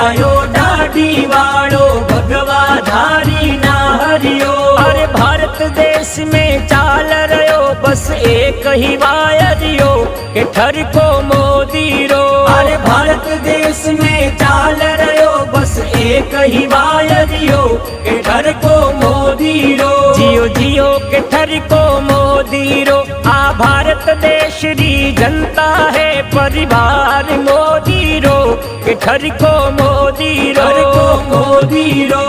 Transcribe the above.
आयो दाढ़ी वालो भगवा धारी ना हरियो। अरे भारत देश में चाल रयो बस एक ही वायरियो के ठर को मोदी रो। अरे भारत देश में चाल रयो बस एक ही वायरियो के ठर को मोदी रो। जियो जियो के ठर को मोदी रो। आ भारत देश री जनता है परिवार मोदी रो के ठर को मोदी रो, मोदी रो।